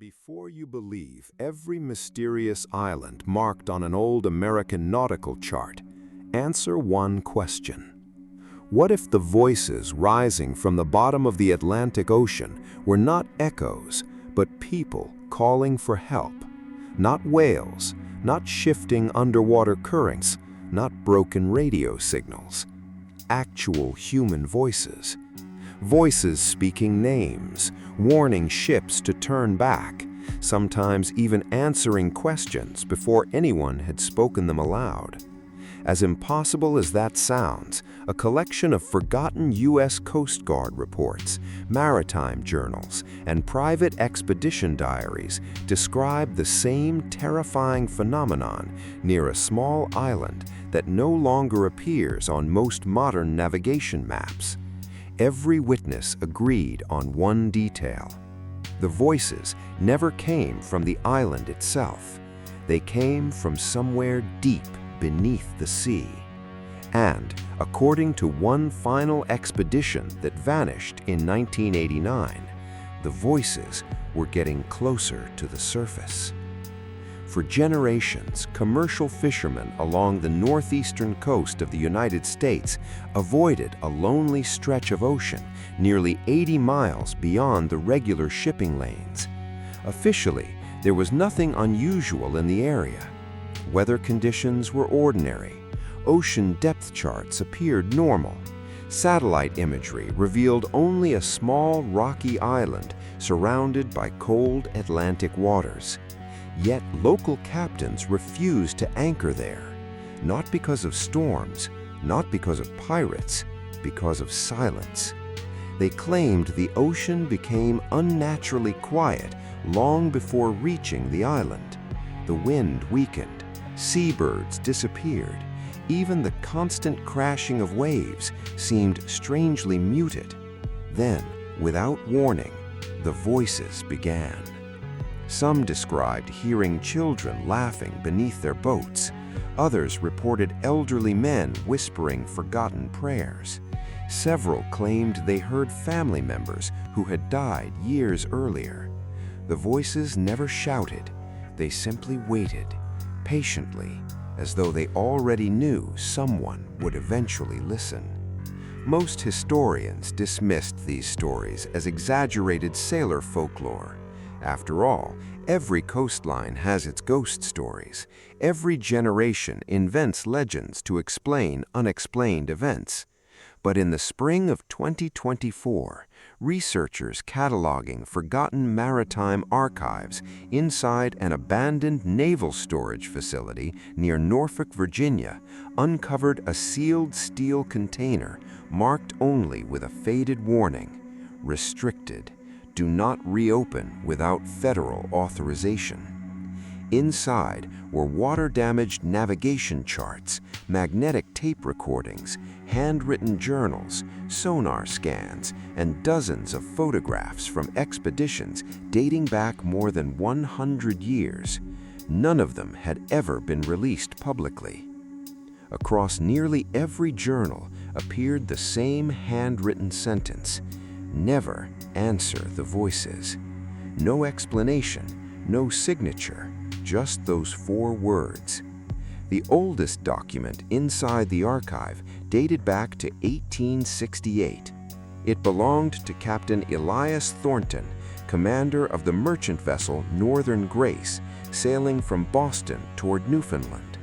Before you believe every mysterious island marked on an old American nautical chart, answer one question. What if the voices rising from the bottom of the Atlantic Ocean were not echoes, but people calling for help? Not whales, not shifting underwater currents, not broken radio signals. Actual human voices. Voices speaking names, warning ships to turn back, sometimes even answering questions before anyone had spoken them aloud. As impossible as that sounds, a collection of forgotten U.S. Coast Guard reports, maritime journals, and private expedition diaries describe the same terrifying phenomenon near a small island that no longer appears on most modern navigation maps. Every witness agreed on one detail. The voices never came from the island itself. They came from somewhere deep beneath the sea. And, according to one final expedition that vanished in 1989, the voices were getting closer to the surface. For generations, commercial fishermen along the northeastern coast of the United States avoided a lonely stretch of ocean nearly 80 miles beyond the regular shipping lanes. Officially, there was nothing unusual in the area. Weather conditions were ordinary. Ocean depth charts appeared normal. Satellite imagery revealed only a small rocky island surrounded by cold Atlantic waters. Yet local captains refused to anchor there, not because of storms, not because of pirates, because of silence. They claimed the ocean became unnaturally quiet long before reaching the island. The wind weakened, seabirds disappeared, even the constant crashing of waves seemed strangely muted. Then, without warning, the voices began. Some described hearing children laughing beneath their boats. Others reported elderly men whispering forgotten prayers. Several claimed they heard family members who had died years earlier. The voices never shouted. They simply waited, patiently, as though they already knew someone would eventually listen. Most historians dismissed these stories as exaggerated sailor folklore. After all, every coastline has its ghost stories. Every generation invents legends to explain unexplained events. But in the spring of 2024, researchers cataloging forgotten maritime archives inside an abandoned naval storage facility near Norfolk, Virginia, uncovered a sealed steel container marked only with a faded warning: restricted. Do not reopen without federal authorization. Inside were water-damaged navigation charts, magnetic tape recordings, handwritten journals, sonar scans, and dozens of photographs from expeditions dating back more than 100 years. None of them had ever been released publicly. Across nearly every journal appeared the same handwritten sentence: never answer the voices. No explanation, no signature, just those 4 words. The oldest document inside the archive dated back to 1868. It belonged to Captain Elias Thornton, commander of the merchant vessel Northern Grace, sailing from Boston toward Newfoundland.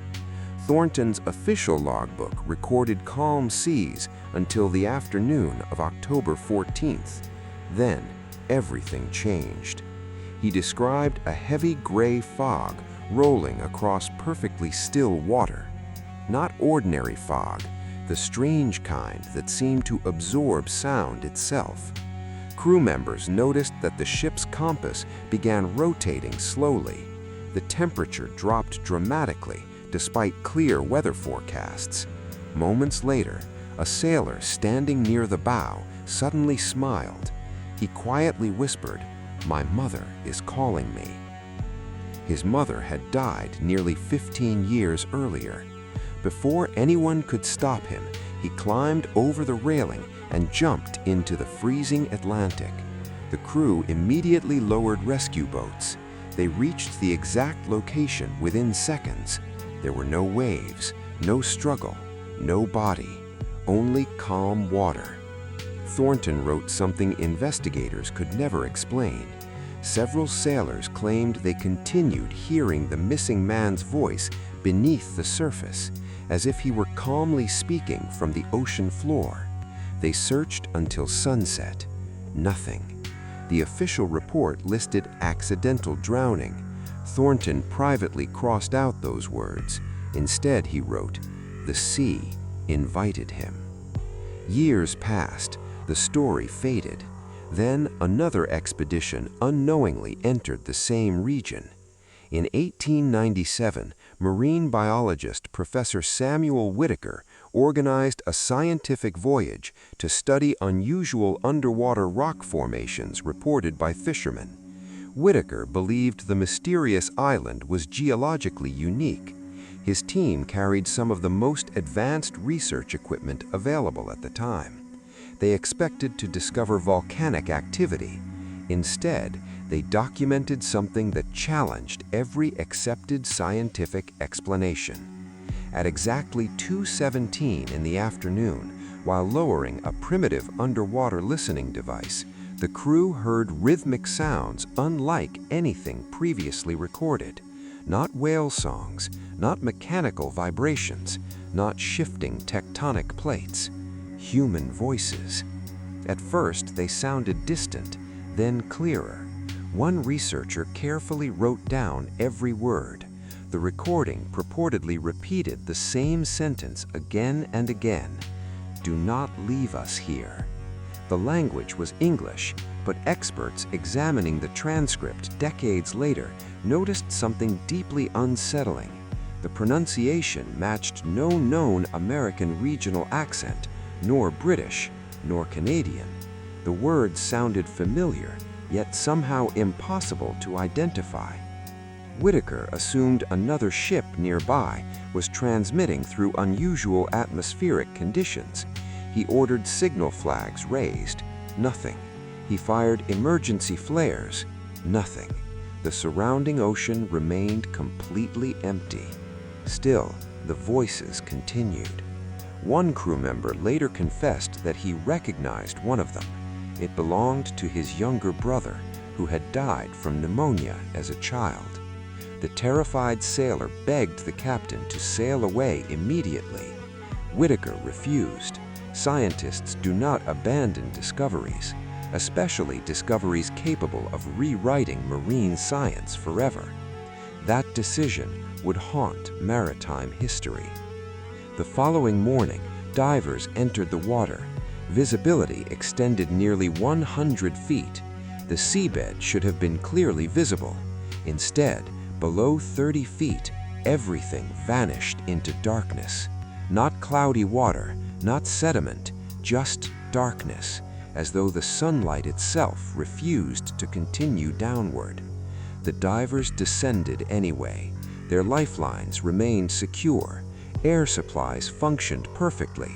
Thornton's official logbook recorded calm seas until the afternoon of October 14th. Then, everything changed. He described a heavy gray fog rolling across perfectly still water. Not ordinary fog, the strange kind that seemed to absorb sound itself. Crew members noticed that the ship's compass began rotating slowly. The temperature dropped dramatically despite clear weather forecasts. Moments later, a sailor standing near the bow suddenly smiled. He quietly whispered, "My mother is calling me." His mother had died nearly 15 years earlier. Before anyone could stop him, he climbed over the railing and jumped into the freezing Atlantic. The crew immediately lowered rescue boats. They reached the exact location within seconds. There were no waves, no struggle, no body, only calm water. Thornton wrote something investigators could never explain. Several sailors claimed they continued hearing the missing man's voice beneath the surface, as if he were calmly speaking from the ocean floor. They searched until sunset. Nothing. The official report listed accidental drowning. Thornton privately crossed out those words. Instead, he wrote, "The sea invited him." Years passed. The story faded. Then another expedition unknowingly entered the same region. In 1897, marine biologist Professor Samuel Whitaker organized a scientific voyage to study unusual underwater rock formations reported by fishermen. Whitaker believed the mysterious island was geologically unique. His team carried some of the most advanced research equipment available at the time. They expected to discover volcanic activity. Instead, they documented something that challenged every accepted scientific explanation. At exactly 2:17 in the afternoon, while lowering a primitive underwater listening device, the crew heard rhythmic sounds unlike anything previously recorded. Not whale songs, not mechanical vibrations, not shifting tectonic plates. Human voices. At first, they sounded distant, then clearer. One researcher carefully wrote down every word. The recording purportedly repeated the same sentence again and again. "Do not leave us here." The language was English, but experts examining the transcript decades later noticed something deeply unsettling. The pronunciation matched no known American regional accent, nor British, nor Canadian. The words sounded familiar, yet somehow impossible to identify. Whitaker assumed another ship nearby was transmitting through unusual atmospheric conditions. He ordered signal flags raised. Nothing. He fired emergency flares. Nothing. The surrounding ocean remained completely empty. Still, the voices continued. One crew member later confessed that he recognized one of them. It belonged to his younger brother, who had died from pneumonia as a child. The terrified sailor begged the captain to sail away immediately. Whitaker refused. Scientists do not abandon discoveries, especially discoveries capable of rewriting marine science forever. That decision would haunt maritime history. The following morning, divers entered the water. Visibility extended nearly 100 feet. The seabed should have been clearly visible. Instead, below 30 feet, everything vanished into darkness. Not cloudy water, not sediment, just darkness, as though the sunlight itself refused to continue downward. The divers descended anyway. Their lifelines remained secure. Air supplies functioned perfectly.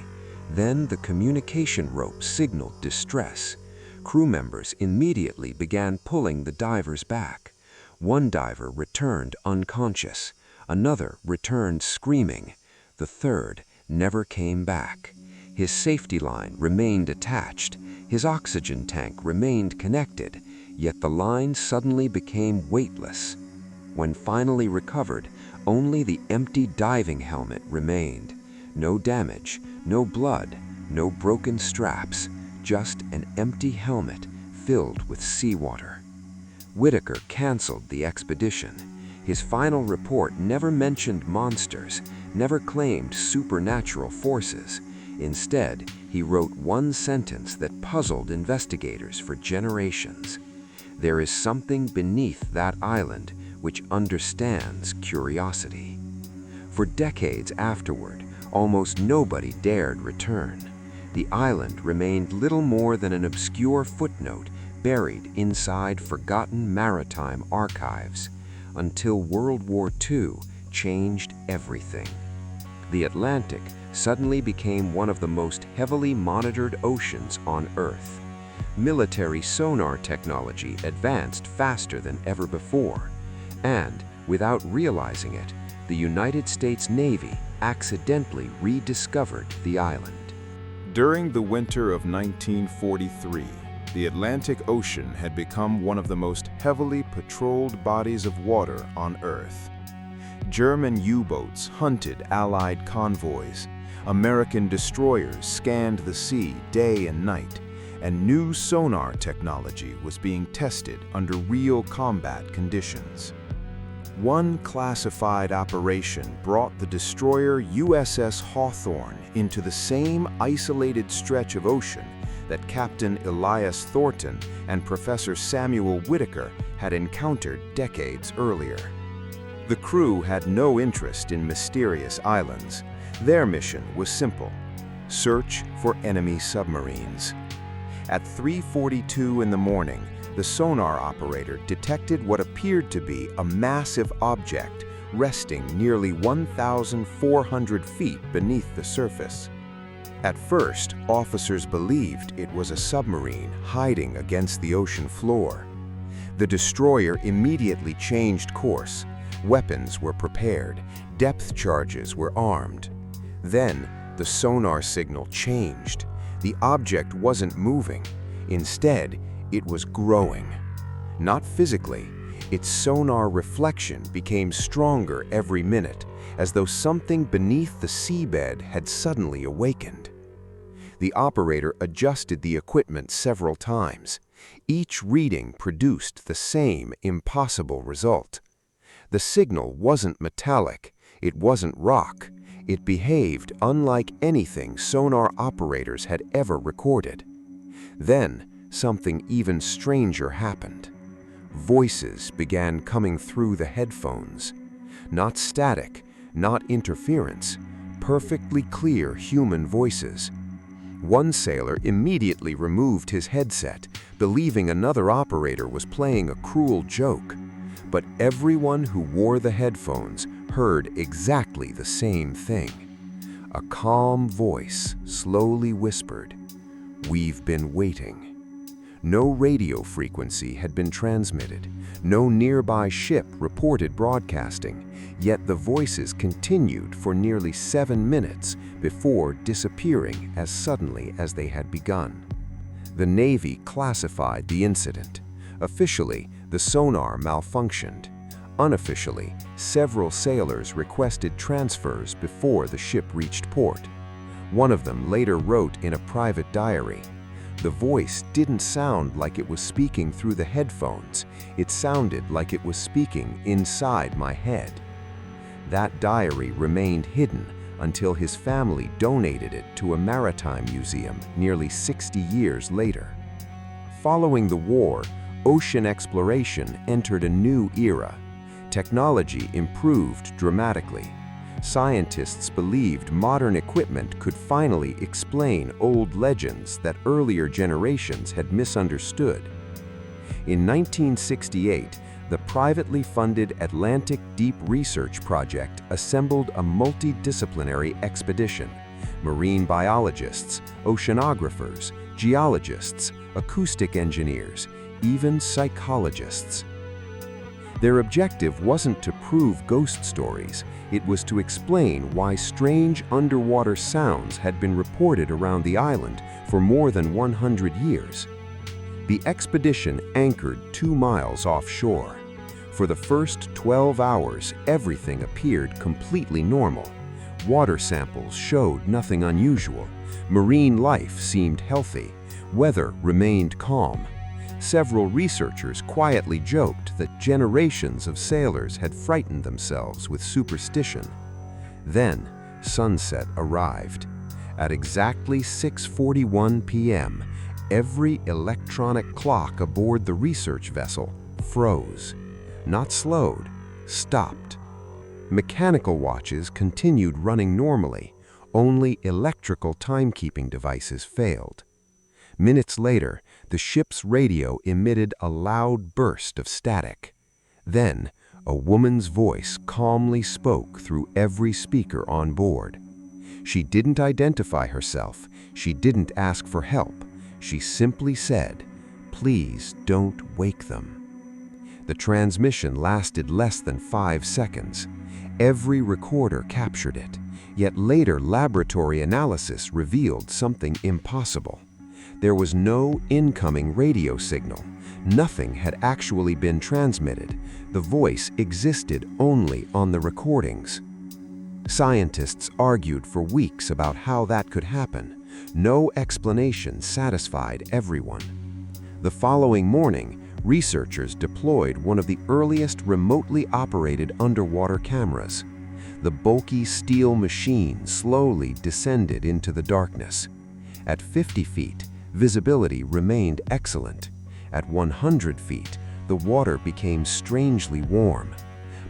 Then the communication rope signaled distress. Crew members immediately began pulling the divers back. One diver returned unconscious. Another returned screaming. The third never came back. His safety line remained attached. His oxygen tank remained connected, yet the line suddenly became weightless. When finally recovered, only the empty diving helmet remained. No damage, no blood, no broken straps, just an empty helmet filled with seawater. Whitaker canceled the expedition. His final report never mentioned monsters, never claimed supernatural forces. Instead, he wrote one sentence that puzzled investigators for generations. "There is something beneath that island which understands curiosity." For decades afterward, almost nobody dared return. The island remained little more than an obscure footnote buried inside forgotten maritime archives, until World War II changed everything. The Atlantic suddenly became one of the most heavily monitored oceans on Earth. Military sonar technology advanced faster than ever before, and, without realizing it, the United States Navy accidentally rediscovered the island. During the winter of 1943, the Atlantic Ocean had become one of the most heavily patrolled bodies of water on Earth. German U-boats hunted Allied convoys, American destroyers scanned the sea day and night, and new sonar technology was being tested under real combat conditions. One classified operation brought the destroyer USS Hawthorne into the same isolated stretch of ocean that Captain Elias Thornton and Professor Samuel Whitaker had encountered decades earlier. The crew had no interest in mysterious islands. Their mission was simple: search for enemy submarines. At 3:42 in the morning, the sonar operator detected what appeared to be a massive object resting nearly 1,400 feet beneath the surface. At first, officers believed it was a submarine hiding against the ocean floor. The destroyer immediately changed course. Weapons were prepared, depth charges were armed. Then, the sonar signal changed. The object wasn't moving. Instead, it was growing. Not physically, its sonar reflection became stronger every minute, as though something beneath the seabed had suddenly awakened. The operator adjusted the equipment several times. Each reading produced the same impossible result. The signal wasn't metallic, it wasn't rock. It behaved unlike anything sonar operators had ever recorded. Then, something even stranger happened. Voices began coming through the headphones. Not static, not interference, perfectly clear human voices. One sailor immediately removed his headset, believing another operator was playing a cruel joke. But everyone who wore the headphones heard exactly the same thing. A calm voice slowly whispered, "We've been waiting." No radio frequency had been transmitted. No nearby ship reported broadcasting, yet the voices continued for nearly 7 minutes before disappearing as suddenly as they had begun. The Navy classified the incident. Officially, the sonar malfunctioned. Unofficially, several sailors requested transfers before the ship reached port. One of them later wrote in a private diary, "The voice didn't sound like it was speaking through the headphones. It sounded like it was speaking inside my head." That diary remained hidden until his family donated it to a maritime museum nearly 60 years later. Following the war, ocean exploration entered a new era. Technology improved dramatically. Scientists believed modern equipment could finally explain old legends that earlier generations had misunderstood. In 1968, the privately funded Atlantic Deep Research Project assembled a multidisciplinary expedition: marine biologists, oceanographers, geologists, acoustic engineers, even psychologists. Their objective wasn't to prove ghost stories, it was to explain why strange underwater sounds had been reported around the island for more than 100 years. The expedition anchored 2 miles offshore. For the first 12 hours, everything appeared completely normal. Water samples showed nothing unusual. Marine life seemed healthy. Weather remained calm. Several researchers quietly joked that generations of sailors had frightened themselves with superstition. Then, sunset arrived. At exactly 6:41 p.m., every electronic clock aboard the research vessel froze. Not slowed, stopped. Mechanical watches continued running normally. Only electrical timekeeping devices failed. Minutes later, the ship's radio emitted a loud burst of static. Then, a woman's voice calmly spoke through every speaker on board. She didn't identify herself. She didn't ask for help. She simply said, "Please don't wake them." The transmission lasted less than 5 seconds. Every recorder captured it, yet later laboratory analysis revealed something impossible. There was no incoming radio signal. Nothing had actually been transmitted. The voice existed only on the recordings. Scientists argued for weeks about how that could happen. No explanation satisfied everyone. The following morning, researchers deployed one of the earliest remotely operated underwater cameras. The bulky steel machine slowly descended into the darkness. At 50 feet, visibility remained excellent. At 100 feet, the water became strangely warm.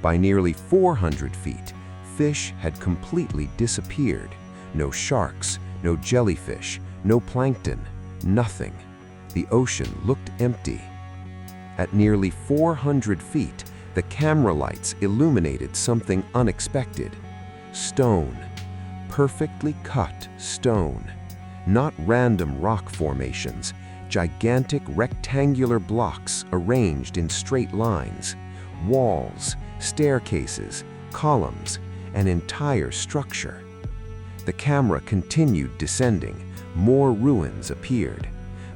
By nearly 400 feet, fish had completely disappeared. No sharks, no jellyfish, no plankton, nothing. The ocean looked empty. At nearly 400 feet, the camera lights illuminated something unexpected. Stone. Perfectly cut stone. Not random rock formations, gigantic rectangular blocks arranged in straight lines. Walls, staircases, columns, an entire structure. The camera continued descending. More ruins appeared.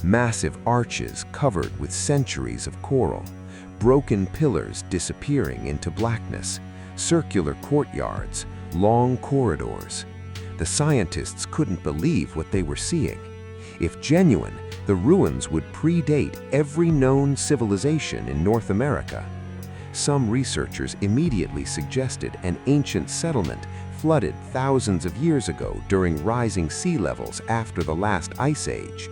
Massive arches covered with centuries of coral. Broken pillars disappearing into blackness. Circular courtyards, long corridors. The scientists couldn't believe what they were seeing. If genuine, the ruins would predate every known civilization in North America. Some researchers immediately suggested an ancient settlement flooded thousands of years ago during rising sea levels after the last ice age.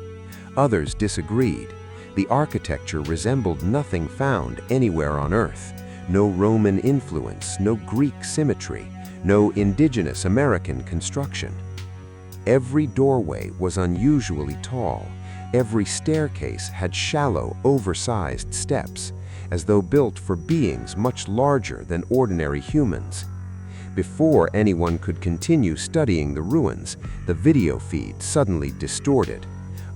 Others disagreed. The architecture resembled nothing found anywhere on Earth. No Roman influence, no Greek symmetry, no indigenous American construction. Every doorway was unusually tall. Every staircase had shallow, oversized steps, as though built for beings much larger than ordinary humans. Before anyone could continue studying the ruins, the video feed suddenly distorted.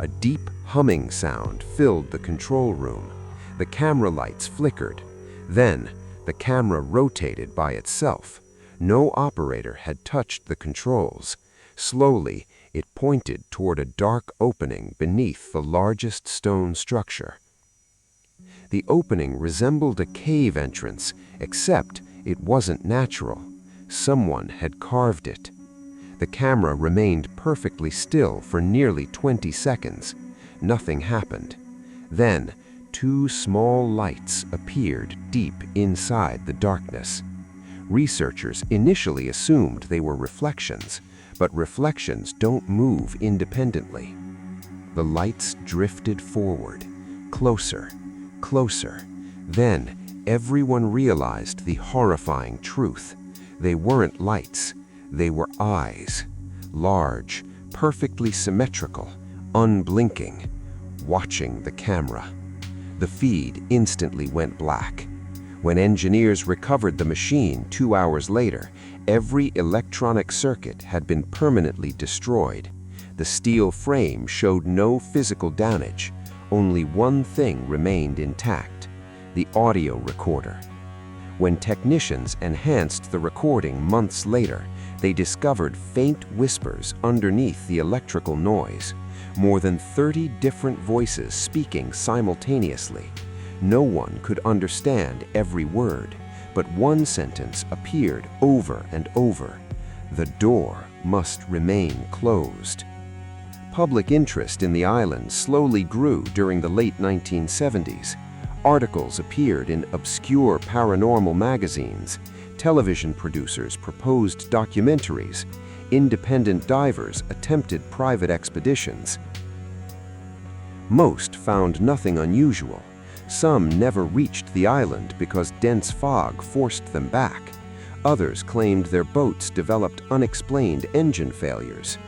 A deep humming sound filled the control room. The camera lights flickered. Then, the camera rotated by itself. No operator had touched the controls. Slowly, it pointed toward a dark opening beneath the largest stone structure. The opening resembled a cave entrance, except it wasn't natural. Someone had carved it. The camera remained perfectly still for nearly 20 seconds. Nothing happened. Then, 2 small lights appeared deep inside the darkness. Researchers initially assumed they were reflections, but reflections don't move independently. The lights drifted forward, closer, closer. Then, everyone realized the horrifying truth. They weren't lights, they were eyes. Large, perfectly symmetrical, unblinking, watching the camera. The feed instantly went black. When engineers recovered the machine 2 hours later, every electronic circuit had been permanently destroyed. The steel frame showed no physical damage. Only one thing remained intact: the audio recorder. When technicians enhanced the recording months later, they discovered faint whispers underneath the electrical noise. More than 30 different voices speaking simultaneously. No one could understand every word, but one sentence appeared over and over: "The door must remain closed." Public interest in the island slowly grew during the late 1970s. Articles appeared in obscure paranormal magazines. Television producers proposed documentaries. Independent divers attempted private expeditions. Most found nothing unusual. Some never reached the island because dense fog forced them back. Others claimed their boats developed unexplained engine failures.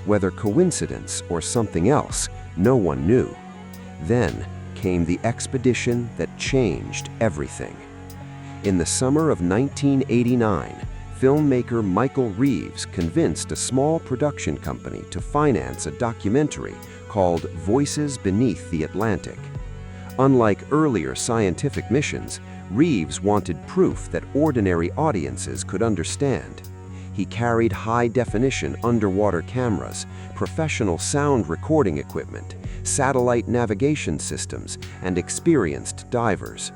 Whether coincidence or something else, no one knew. Then came the expedition that changed everything. In the summer of 1989, filmmaker Michael Reeves convinced a small production company to finance a documentary called Voices Beneath the Atlantic. Unlike earlier scientific missions, Reeves wanted proof that ordinary audiences could understand. He carried high-definition underwater cameras, professional sound recording equipment, satellite navigation systems, and experienced divers.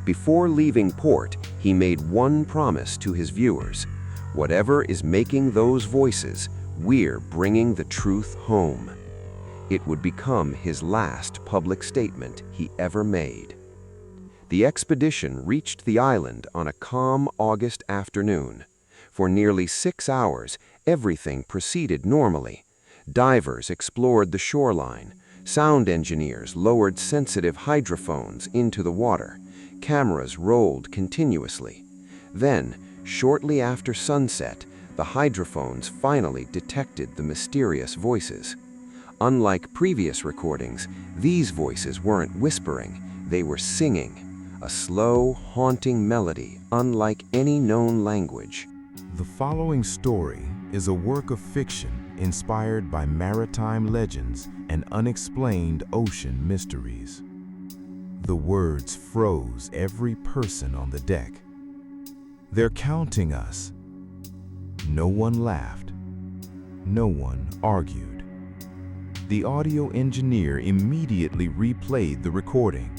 Before leaving port, he made one promise to his viewers: whatever is making those voices, we're bringing the truth home. It would become his last public statement he ever made. The expedition reached the island on a calm August afternoon. For nearly 6 hours, everything proceeded normally. Divers explored the shoreline. Sound engineers lowered sensitive hydrophones into the water. Cameras rolled continuously. Then, shortly after sunset, the hydrophones finally detected the mysterious voices. Unlike previous recordings, these voices weren't whispering, they were singing, a slow, haunting melody unlike any known language. The following story is a work of fiction inspired by maritime legends and unexplained ocean mysteries. The words froze every person on the deck. They're counting us. No one laughed. No one argued. The audio engineer immediately replayed the recording.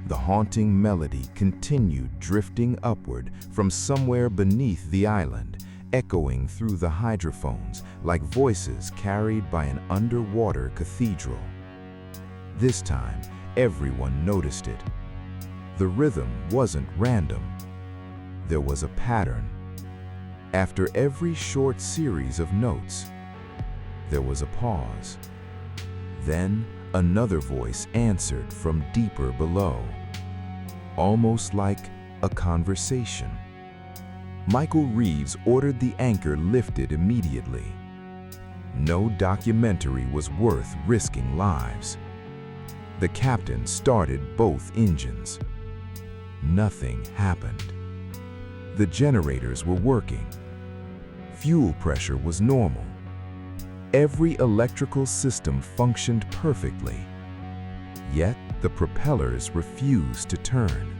The haunting melody continued drifting upward from somewhere beneath the island, echoing through the hydrophones like voices carried by an underwater cathedral. This time, everyone noticed it. The rhythm wasn't random. There was a pattern. After every short series of notes, there was a pause. Then, another voice answered from deeper below, almost like a conversation. Michael Reeves ordered the anchor lifted immediately. No documentary was worth risking lives. The captain started both engines. Nothing happened. The generators were working. Fuel pressure was normal. Every electrical system functioned perfectly. Yet the propellers refused to turn.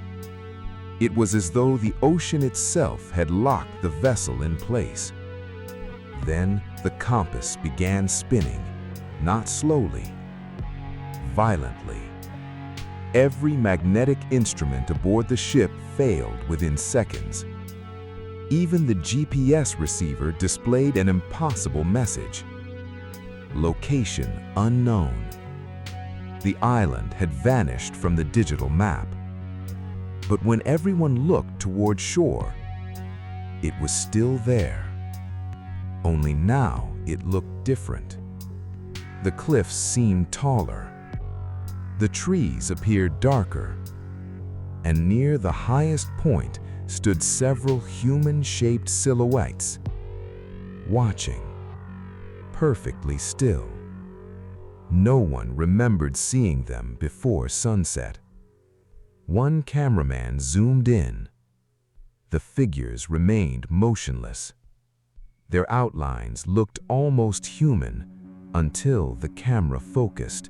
It was as though the ocean itself had locked the vessel in place. Then the compass began spinning, not slowly, violently. Every magnetic instrument aboard the ship failed within seconds. Even the GPS receiver displayed an impossible message. Location unknown. The island had vanished from the digital map. But when everyone looked toward shore, it was still there. Only now it looked different. The cliffs seemed taller. The trees appeared darker. And near the highest point stood several human-shaped silhouettes, watching, perfectly still. No one remembered seeing them before sunset. One cameraman zoomed in. The figures remained motionless. Their outlines looked almost human until the camera focused.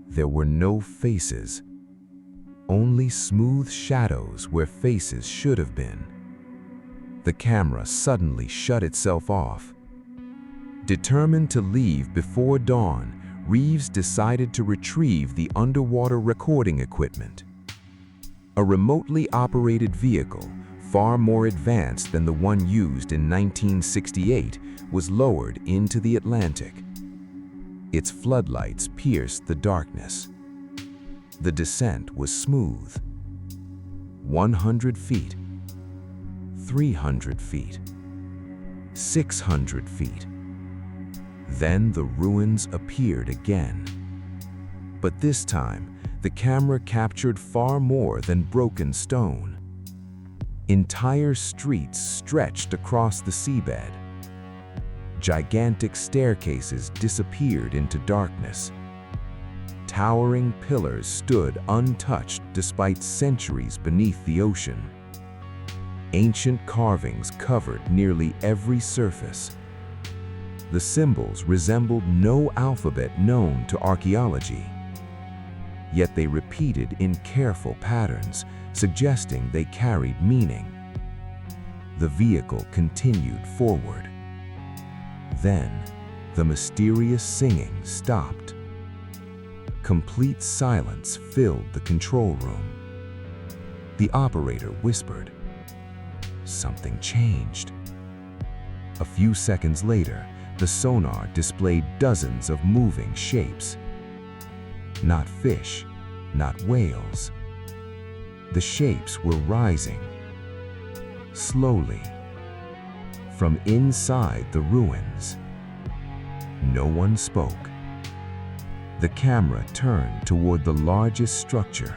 There were no faces, only smooth shadows where faces should have been. The camera suddenly shut itself off. Determined to leave before dawn, Reeves decided to retrieve the underwater recording equipment. A remotely operated vehicle, far more advanced than the one used in 1968, was lowered into the Atlantic. Its floodlights pierced the darkness. The descent was smooth. 100 feet, 300 feet, 600 feet. Then the ruins appeared again. But this time, the camera captured far more than broken stone. Entire streets stretched across the seabed. Gigantic staircases disappeared into darkness. Towering pillars stood untouched despite centuries beneath the ocean. Ancient carvings covered nearly every surface. The symbols resembled no alphabet known to archaeology. Yet they repeated in careful patterns, suggesting they carried meaning. The vehicle continued forward. Then, the mysterious singing stopped. Complete silence filled the control room. The operator whispered. Something changed. A few seconds later, the sonar displayed dozens of moving shapes. Not fish, not whales. The shapes were rising, slowly, from inside the ruins. No one spoke. The camera turned toward the largest structure.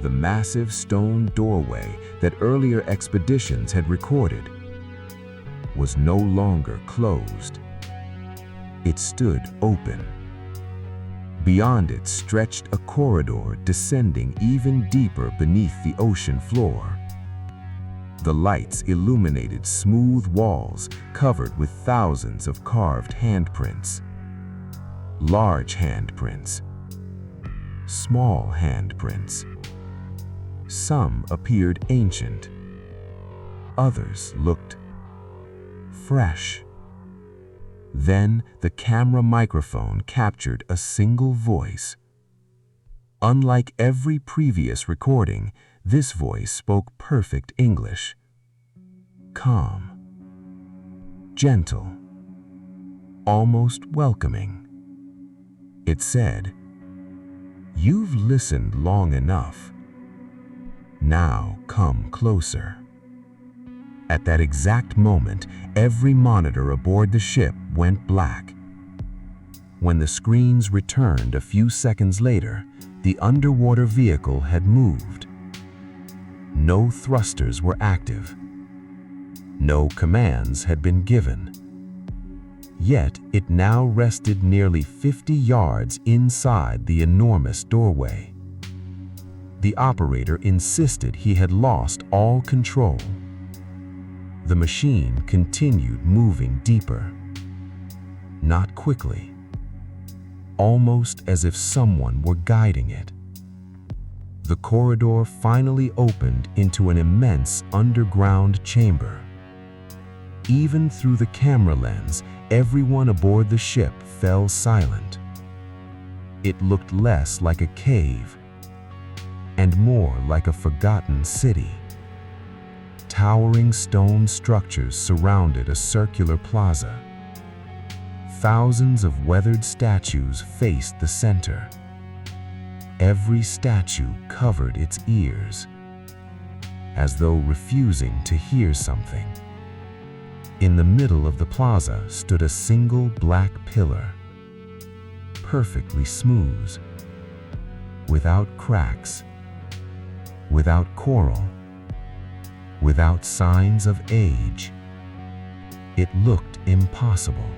The massive stone doorway that earlier expeditions had recorded was no longer closed. It stood open. Beyond it stretched a corridor descending even deeper beneath the ocean floor. The lights illuminated smooth walls covered with thousands of carved handprints. Large handprints, small handprints. Some appeared ancient. Others looked fresh. Then the camera microphone captured a single voice. Unlike every previous recording, this voice spoke perfect English. Calm, gentle, almost welcoming. It said, "You've listened long enough. Now come closer." At that exact moment, every monitor aboard the ship went black. When the screens returned a few seconds later, the underwater vehicle had moved. No thrusters were active. No commands had been given. Yet it now rested nearly 50 yards inside the enormous doorway. The operator insisted he had lost all control. The machine continued moving deeper. Not quickly, almost as if someone were guiding it. The corridor finally opened into an immense underground chamber. Even through the camera lens, everyone aboard the ship fell silent. It looked less like a cave and more like a forgotten city. Towering stone structures surrounded a circular plaza. Thousands of weathered statues faced the center. Every statue covered its ears, as though refusing to hear something. In the middle of the plaza stood a single black pillar, perfectly smooth, without cracks, without coral, without signs of age. It looked impossible.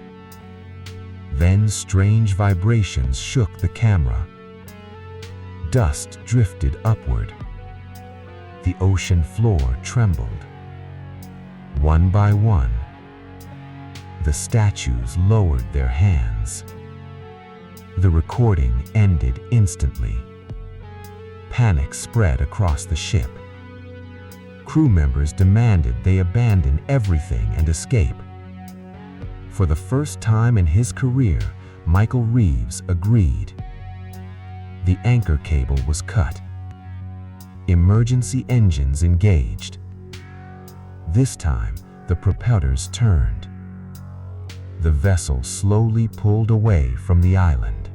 Then strange vibrations shook the camera. Dust drifted upward. The ocean floor trembled. One by one, the statues lowered their hands. The recording ended instantly. Panic spread across the ship. Crew members demanded they abandon everything and escape. For the first time in his career, Michael Reeves agreed. The anchor cable was cut. Emergency engines engaged. This time, the propellers turned. The vessel slowly pulled away from the island.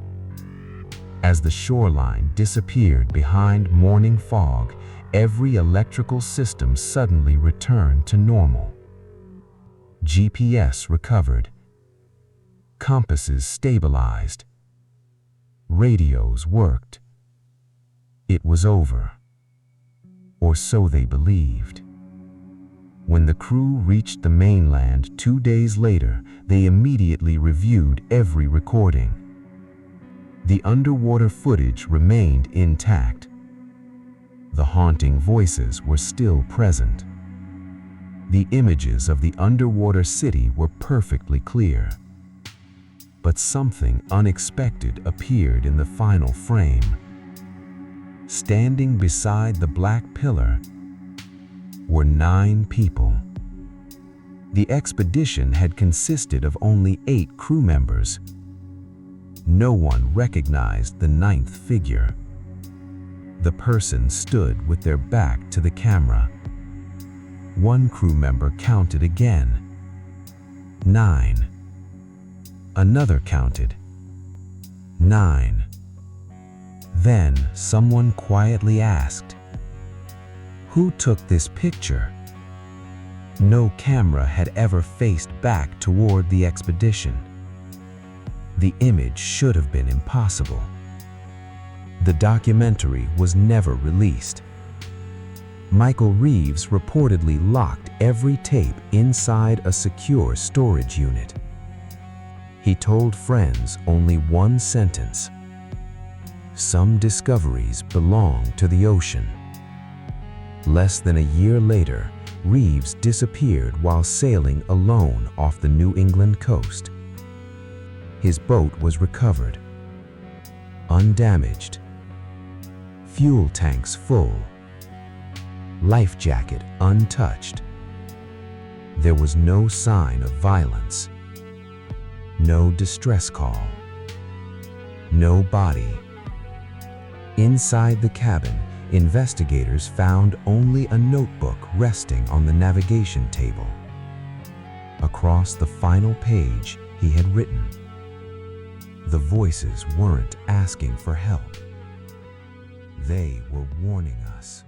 As the shoreline disappeared behind morning fog, every electrical system suddenly returned to normal. GPS recovered. Compasses stabilized. Radios worked. It was over. Or so they believed. When the crew reached the mainland 2 days later, they immediately reviewed every recording. The underwater footage remained intact. The haunting voices were still present. The images of the underwater city were perfectly clear. But something unexpected appeared in the final frame. Standing beside the black pillar were 9 people. The expedition had consisted of only 8 crew members. No one recognized the 9th figure. The person stood with their back to the camera. One crew member counted again. 9. Another counted. 9. Then someone quietly asked, "Who took this picture?" No camera had ever faced back toward the expedition. The image should have been impossible. The documentary was never released. Michael Reeves reportedly locked every tape inside a secure storage unit. He told friends only one sentence: "Some discoveries belong to the ocean." Less than a year later, Reeves disappeared while sailing alone off the New England coast. His boat was recovered, undamaged, fuel tanks full, life jacket untouched. There was no sign of violence, no distress call, no body. Inside the cabin, investigators found only a notebook resting on the navigation table. Across the final page, he had written, "The voices weren't asking for help. They were warning us."